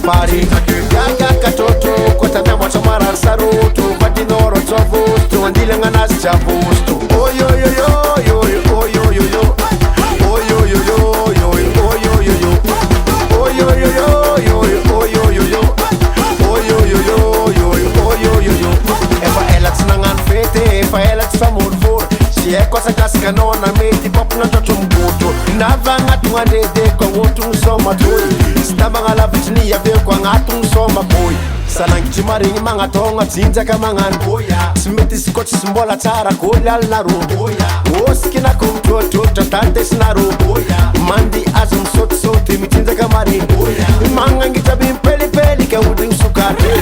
safari Gaga katoto Kota na mwacha mara sarutu Vadinoro tovustu Andile ngana sichavustu Oyo yo yo yo Oyo yo yo Oyo yo yo yo Oyo yo yo Oyo yo yo yo Oyo yo yo Oyo yo yo yo Oyo yo yo Efa elat nangan fete Efa elat samur fur Si eko sa kasika nona meti Pop na totumbuto Nava ngatu ngandede Kwa wotu soma tui Staba ngala vitini ya vyo Kwa ngatu soma boy Salang chimaringi mga tonga Tinja ka mga boya Simiti sikochi simbola tara Kolya naru boya Oskina kumtoto Tatante sinaru boya Mandi azum soti soti Mitinja ka mari boya Mga ngita bimpeli peli Ka uding sukate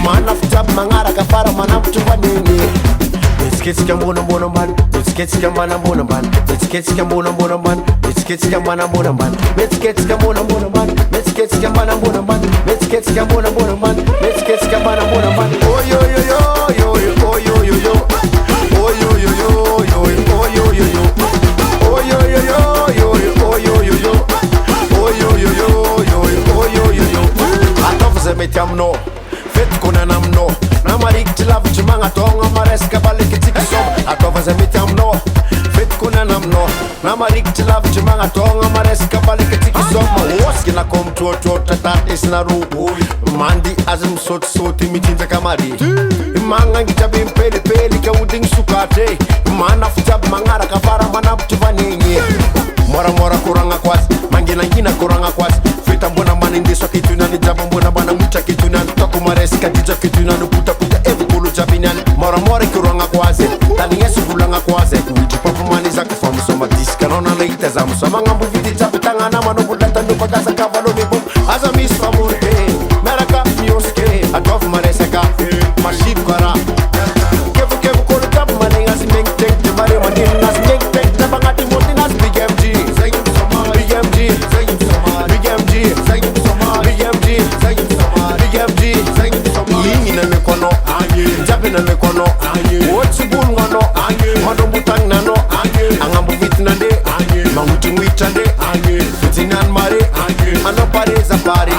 Mana futab mangara Kafara mana mtuwa nini Let's get mbona mbona man Let's get mbona mbona man Let's get mbona mbona man Let's get mbona mbona man Let's get mbona mbona man Let's get mbona mbona man Let's get mbona mbona man Let's get mbona mbona man Oh yo yo yo yo oh yo yo yo Oh yo yo yo yo oh yo yo yo Oh yo yo yo yo oh yo yo yo Oh yo yo yo yo oh yo yo yo Atofuze metamno Fet kuna namno Namarik tilavu chimanga tonga mareska baliki tikisom Atofuze metamno Fet kuna namno Namarik tilavu chimanga tonga mareska baliki tikisom Woski na komtoto tatati sinaru Mandi azim soti soti mitinza kamari Manga ngita bimpeli peli ka uding sukate Mana futab mangara kafara mana ptuvanenye Mora mora kuranga kwasi Mangina ngina kuranga kwasi Fita mbona mani ndiso kitunani Jaba mbona bana mucha kitunani Toku maresi katija kitunani Puta puta evu kulu jabinani Mora mora kuranga kwasi Tani yesu kulanga kwasi Kuiji papu mani za kufamu soma diska Nona na ite za musoma Ngambu vidi jabi tanga na manu bulata Nupa gaza kavalo mibum Aza misfa murke Meraka mioske Atofu mareseka Mashib kara Kevu kevu kulu jabu mani Ngazi meng tek Jabari mani Ngazi meng tek Jabangati moti Ngazi big MG Big MG Big MG Big MG Big MG Yingi na mekono Jabi na mekono Wotsi bulngano Mado butang nano Angambu vitnande Manguti mwitande Fitinan mare Ano pare za pare